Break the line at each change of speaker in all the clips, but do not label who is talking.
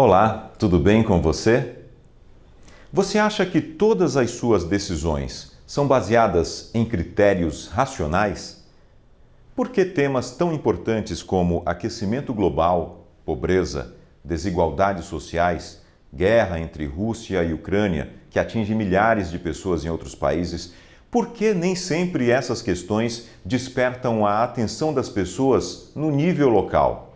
Olá, tudo bem com você? Você acha que todas as suas decisões são baseadas em critérios racionais? Por que temas tão importantes como aquecimento global, pobreza, desigualdades sociais, guerra entre Rússia e Ucrânia, que atinge milhares de pessoas em outros países, por que nem sempre essas questões despertam a atenção das pessoas no nível local?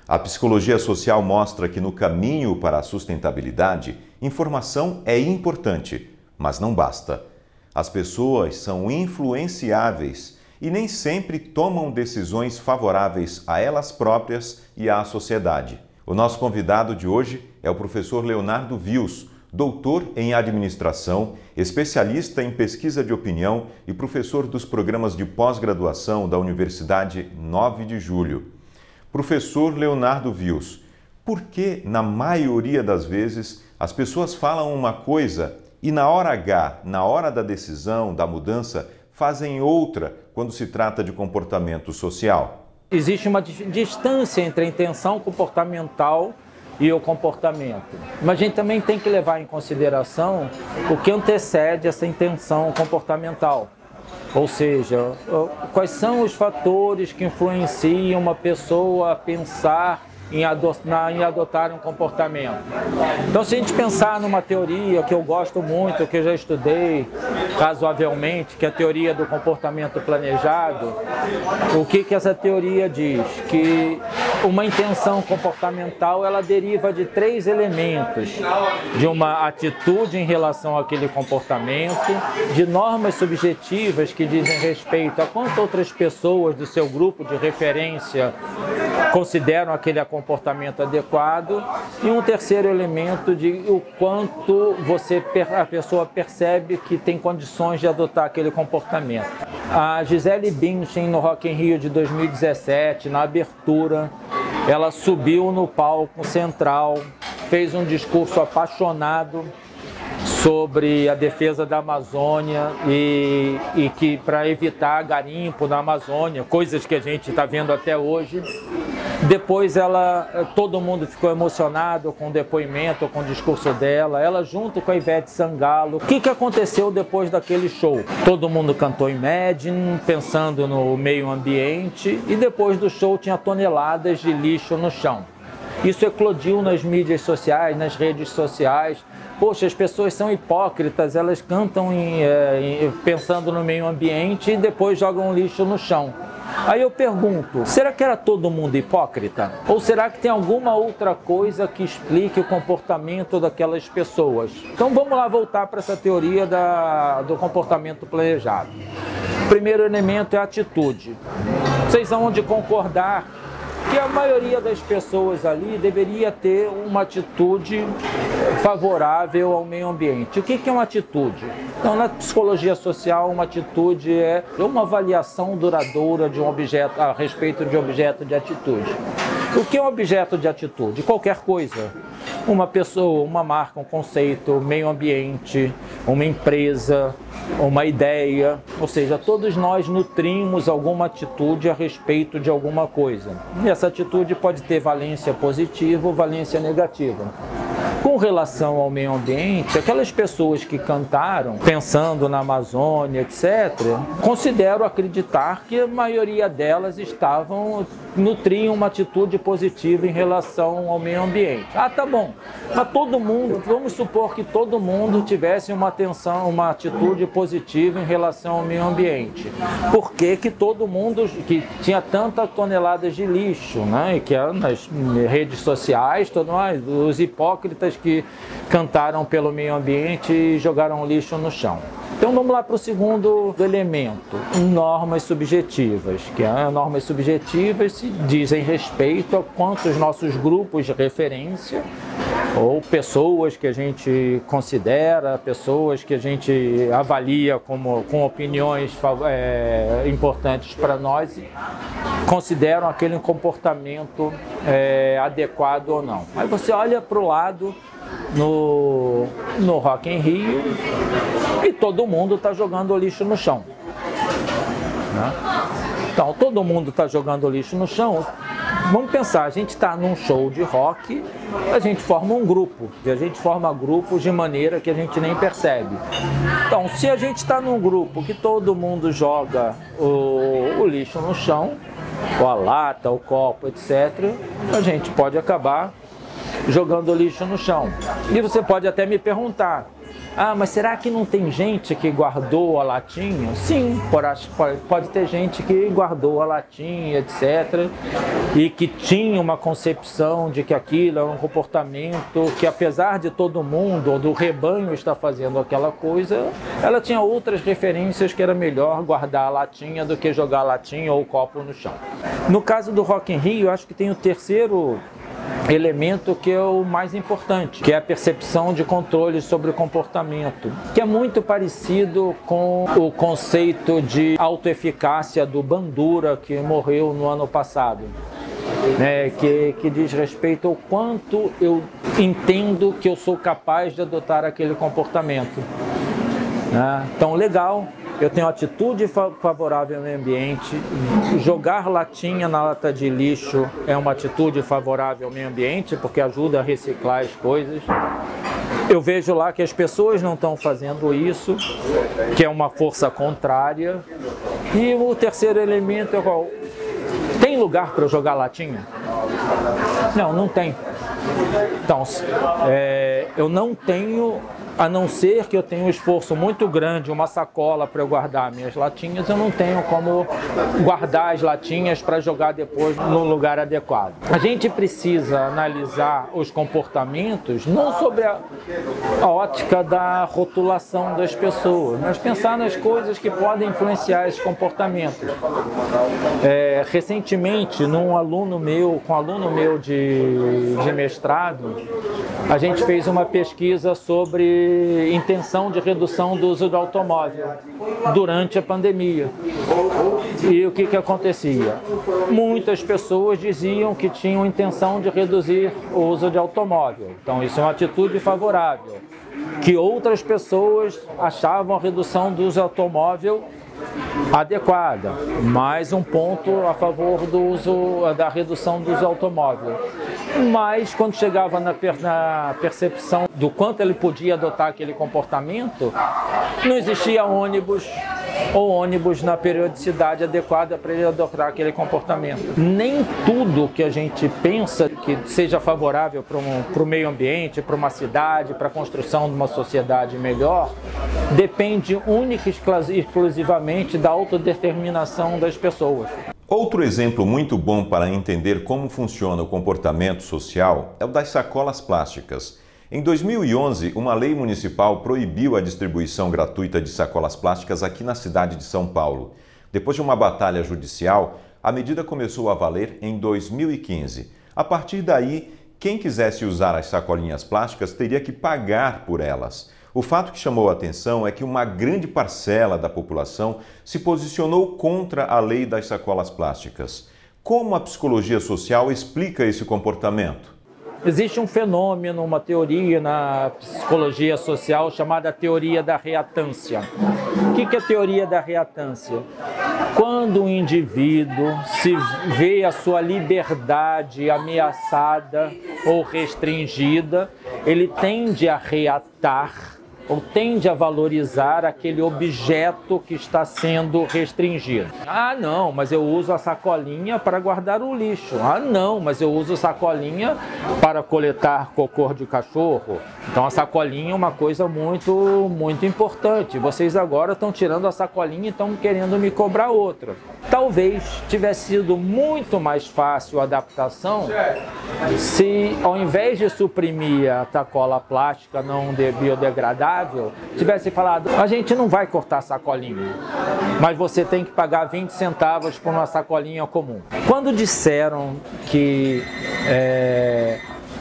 A psicologia social mostra que no caminho para a sustentabilidade, informação é importante, mas não basta. As pessoas são influenciáveis e nem sempre tomam decisões favoráveis a elas próprias e à sociedade. O nosso convidado de hoje é o professor Leonardo Wius, doutor em administração, especialista em pesquisa de opinião e professor dos programas de pós-graduação da Universidade 9 de Julho. Professor Leonardo Wius, por que, na maioria das vezes, as pessoas falam uma coisa e na hora H, na hora da decisão, da mudança, fazem outra quando se trata de comportamento social?
Existe uma distância entre a intenção comportamental e o comportamento. Mas a gente também tem que levar em consideração o que antecede essa intenção comportamental. Ou seja, quais são os fatores que influenciam uma pessoa a pensar em adotar um comportamento. Então, se a gente pensar numa teoria que eu gosto muito, que eu já estudei razoavelmente, que é a teoria do comportamento planejado, o que essa teoria diz? Que uma intenção comportamental, ela deriva de 3 elementos: de uma atitude em relação àquele comportamento, de normas subjetivas que dizem respeito a quanto outras pessoas do seu grupo de referência consideram aquele comportamento adequado, e um terceiro elemento de o quanto a pessoa percebe que tem condições de adotar aquele comportamento. A Gisele Bündchen, no Rock in Rio de 2017, na abertura, ela subiu no palco central, fez um discurso apaixonado sobre a defesa da Amazônia e que para evitar garimpo na Amazônia, coisas que a gente está vendo até hoje. Depois todo mundo ficou emocionado com o depoimento, com o discurso dela, ela junto com a Ivete Sangalo. O que aconteceu depois daquele show? Todo mundo cantou Imagine, pensando no meio ambiente, e depois do show tinha toneladas de lixo no chão. Isso eclodiu nas mídias sociais, nas redes sociais. Poxa, as pessoas são hipócritas, elas cantam pensando no meio ambiente e depois jogam lixo no chão. Aí eu pergunto, será que era todo mundo hipócrita? Ou será que tem alguma outra coisa que explique o comportamento daquelas pessoas? Então vamos lá voltar para essa teoria do comportamento planejado. O primeiro elemento é a atitude. Vocês vão de concordar que a maioria das pessoas ali deveria ter uma atitude favorável ao meio ambiente. O que é uma atitude? Então, na psicologia social, uma atitude é uma avaliação duradoura de um objeto, a respeito de objeto de atitude. O que é um objeto de atitude? Qualquer coisa. Uma pessoa, uma marca, um conceito, meio ambiente, uma empresa, uma ideia. Ou seja, todos nós nutrimos alguma atitude a respeito de alguma coisa. E essa atitude pode ter valência positiva ou valência negativa. Com relação ao meio ambiente, aquelas pessoas que cantaram, pensando na Amazônia, etc., considero acreditar que a maioria delas nutriam uma atitude positiva em relação ao meio ambiente. Ah, tá bom. Mas todo mundo, vamos supor que todo mundo tivesse uma atitude positiva em relação ao meio ambiente. Por que todo mundo, que tinha tantas toneladas de lixo, né? E que nas redes sociais, os hipócritas que cantaram pelo meio ambiente e jogaram lixo no chão. Então vamos lá para o segundo elemento, normas subjetivas, que as normas subjetivas se dizem respeito a quantos nossos grupos de referência ou pessoas que a gente considera, pessoas que a gente avalia com opiniões importantes para nós, consideram aquele comportamento adequado ou não. Aí você olha para o lado no Rock in Rio e todo mundo está jogando lixo no chão, né? Então, todo mundo está jogando lixo no chão. Vamos pensar, a gente está num show de rock, a gente forma um grupo, e a gente forma grupos de maneira que a gente nem percebe. Então, se a gente está num grupo que todo mundo joga o lixo no chão, ou a lata, o copo, etc., a gente pode acabar jogando lixo no chão. E você pode até me perguntar, mas será que não tem gente que guardou a latinha? Sim, pode ter gente que guardou a latinha, etc. E que tinha uma concepção de que aquilo é um comportamento que, apesar de todo mundo ou do rebanho estar fazendo aquela coisa, ela tinha outras referências que era melhor guardar a latinha do que jogar a latinha ou o copo no chão. No caso do Rock in Rio, eu acho que tem o terceiro elemento que é o mais importante, que é a percepção de controle sobre o comportamento, que é muito parecido com o conceito de autoeficácia do Bandura, que morreu no ano passado, né? que diz respeito ao quanto eu entendo que eu sou capaz de adotar aquele comportamento. Né? Então, legal. Eu tenho atitude favorável ao meio ambiente. Jogar latinha na lata de lixo é uma atitude favorável ao meio ambiente, porque ajuda a reciclar as coisas. Eu vejo lá que as pessoas não estão fazendo isso, que é uma força contrária. E o terceiro elemento é qual? Tem lugar para eu jogar latinha? Não, não tem. Então, eu não tenho, a não ser que eu tenha um esforço muito grande, uma sacola para eu guardar minhas latinhas, eu não tenho como guardar as latinhas para jogar depois no lugar adequado. A gente precisa analisar os comportamentos não sobre a ótica da rotulação das pessoas, mas pensar nas coisas que podem influenciar esses comportamentos. Recentemente, com um aluno meu de mestrado, a gente fez uma pesquisa sobre intenção de redução do uso do automóvel durante a pandemia. E o que acontecia? Muitas pessoas diziam que tinham intenção de reduzir o uso de automóvel. Então, isso é uma atitude favorável. Que outras pessoas achavam a redução do uso do automóvel adequada, mais um ponto a favor da redução do uso do automóvel. Mas quando chegava na percepção do quanto ele podia adotar aquele comportamento, não existia ônibus na periodicidade adequada para ele adotar aquele comportamento. Nem tudo que a gente pensa que seja favorável para o meio ambiente, para uma cidade, para a construção de uma sociedade melhor, depende única e exclusivamente da autodeterminação das pessoas.
Outro exemplo muito bom para entender como funciona o comportamento social é o das sacolas plásticas. Em 2011, uma lei municipal proibiu a distribuição gratuita de sacolas plásticas aqui na cidade de São Paulo. Depois de uma batalha judicial, a medida começou a valer em 2015. A partir daí, quem quisesse usar as sacolinhas plásticas teria que pagar por elas. O fato que chamou a atenção é que uma grande parcela da população se posicionou contra a lei das sacolas plásticas. Como a psicologia social explica esse comportamento?
Existe um fenômeno, uma teoria na psicologia social chamada teoria da reatância. O que é a teoria da reatância? Quando o indivíduo se vê a sua liberdade ameaçada ou restringida, ele tende a reatar ou tende a valorizar aquele objeto que está sendo restringido. Ah, não, mas eu uso a sacolinha para guardar o lixo. Ah, não, mas eu uso sacolinha para coletar cocô de cachorro. Então a sacolinha é uma coisa muito importante. Vocês agora estão tirando a sacolinha e estão querendo me cobrar outra. Talvez tivesse sido muito mais fácil a adaptação se, ao invés de suprimir a sacola plástica não biodegradável, tivesse falado, a gente não vai cortar a sacolinha, mas você tem que pagar 20 centavos por uma sacolinha comum. Quando disseram que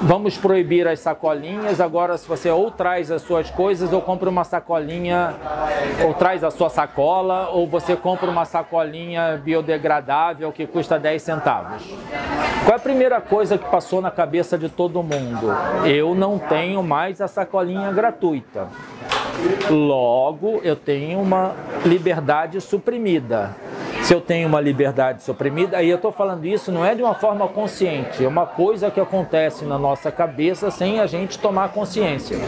vamos proibir as sacolinhas, agora se você ou traz as suas coisas ou compra uma sacolinha, ou traz a sua sacola, ou você compra uma sacolinha biodegradável que custa 10 centavos. Qual é a primeira coisa que passou na cabeça de todo mundo? Eu não tenho mais a sacolinha gratuita. Logo, eu tenho uma liberdade suprimida. se eu tenho uma liberdade suprimida, aí eu estou falando isso não é de uma forma consciente, é uma coisa que acontece na nossa cabeça sem a gente tomar consciência.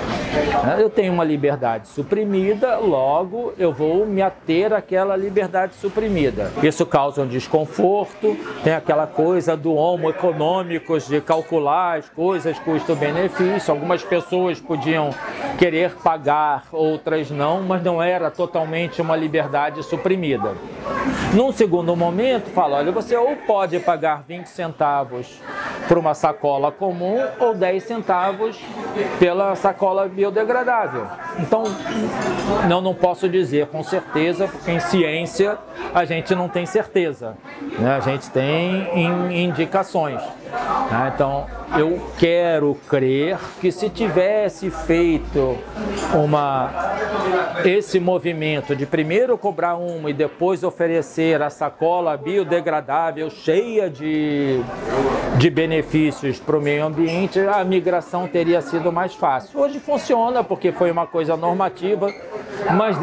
Eu tenho uma liberdade suprimida, logo eu vou me ater àquela liberdade suprimida. Isso causa um desconforto, tem aquela coisa do homo econômicos, de calcular as coisas, custo-benefício. Algumas pessoas podiam querer pagar, outras não, mas não era totalmente uma liberdade suprimida. Num segundo momento, fala, olha, você ou pode pagar 20 centavos por uma sacola comum ou 10 centavos pela sacola biodegradável. Então, não posso dizer com certeza, porque em ciência a gente não tem certeza, né? A gente tem indicações. Então, eu quero crer que se tivesse feito esse movimento de primeiro cobrar uma e depois oferecer a sacola biodegradável cheia de benefícios para o meio ambiente, a migração teria sido mais fácil. Hoje funciona porque foi uma coisa normativa, mas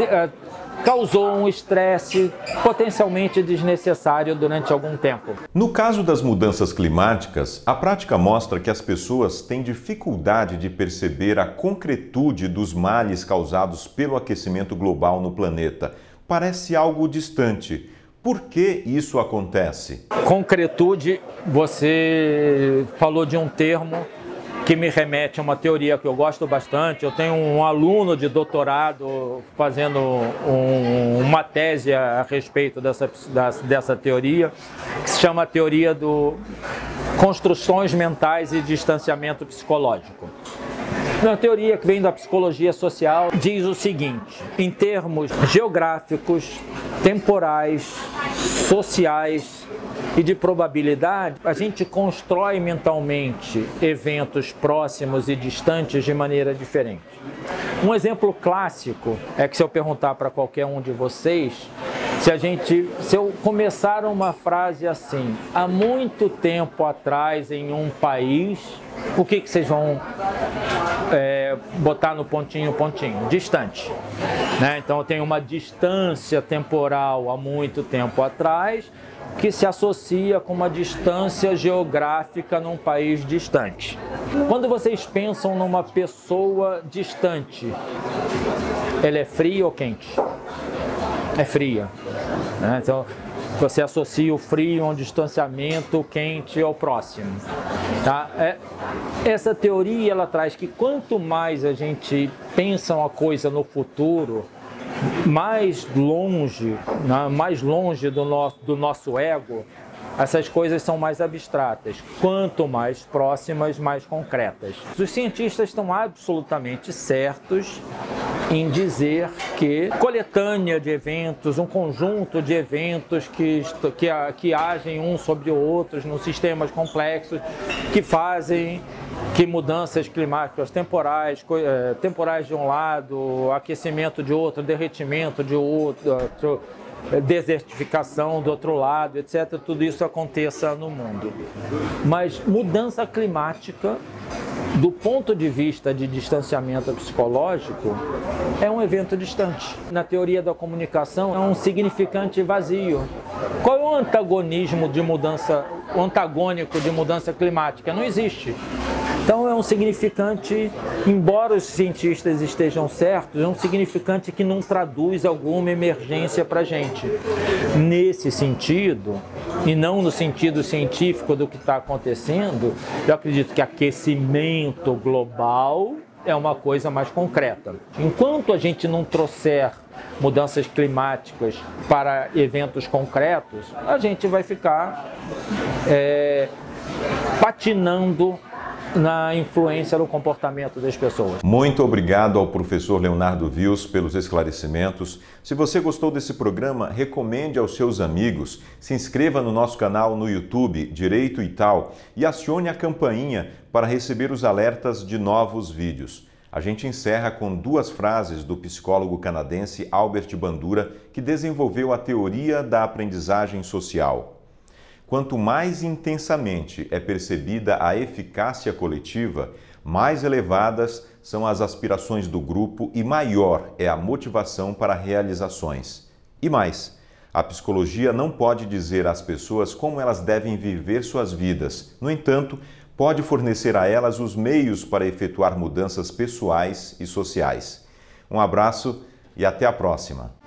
causou um estresse potencialmente desnecessário durante algum tempo.
No caso das mudanças climáticas, a prática mostra que as pessoas têm dificuldade de perceber a concretude dos males causados pelo aquecimento global no planeta. Parece algo distante. Por que isso acontece?
Concretude, você falou de um termo que me remete a uma teoria que eu gosto bastante. Eu tenho um aluno de doutorado fazendo uma tese a respeito dessa teoria, que se chama a teoria do construções mentais e distanciamento psicológico. Uma teoria que vem da psicologia social diz o seguinte: em termos geográficos, temporais, sociais e de probabilidade, a gente constrói mentalmente eventos próximos e distantes de maneira diferente. Um exemplo clássico é que se eu perguntar para qualquer um de vocês, se eu começar uma frase assim, há muito tempo atrás em um país, o que vocês vão botar no pontinho? Distante. Né? Então eu tenho uma distância temporal há muito tempo atrás, que se associa com uma distância geográfica num país distante. Quando vocês pensam numa pessoa distante, ela é fria ou quente? É fria. Né? Então, você associa o frio a um distanciamento, quente ao próximo. Tá? Essa teoria ela traz que quanto mais a gente pensa uma coisa no futuro, mais longe do nosso ego, essas coisas são mais abstratas. Quanto mais próximas, mais concretas. Os cientistas estão absolutamente certos em dizer que coletânea de eventos, um conjunto de eventos que agem uns sobre outros nos sistemas complexos, que fazem que mudanças climáticas temporais de um lado, aquecimento de outro, derretimento de outro, desertificação do outro lado, etc., tudo isso aconteça no mundo. Mas mudança climática, do ponto de vista de distanciamento psicológico, é um evento distante. Na teoria da comunicação, é um significante vazio. Qual é o antagônico de mudança climática? Não existe. Então é um significante, embora os cientistas estejam certos, é um significante que não traduz alguma emergência para a gente. Nesse sentido, e não no sentido científico do que está acontecendo, eu acredito que aquecimento global é uma coisa mais concreta. Enquanto a gente não trouxer mudanças climáticas para eventos concretos, a gente vai ficar patinando na influência do comportamento das pessoas.
Muito obrigado ao professor Leonardo Wiels pelos esclarecimentos. Se você gostou desse programa, recomende aos seus amigos, se inscreva no nosso canal no YouTube, Direito e Tal, e acione a campainha para receber os alertas de novos vídeos. A gente encerra com duas frases do psicólogo canadense Albert Bandura, que desenvolveu a teoria da aprendizagem social. Quanto mais intensamente é percebida a eficácia coletiva, mais elevadas são as aspirações do grupo e maior é a motivação para realizações. E mais, A psicologia não pode dizer às pessoas como elas devem viver suas vidas. No entanto, pode fornecer a elas os meios para efetuar mudanças pessoais e sociais. Um abraço e até a próxima!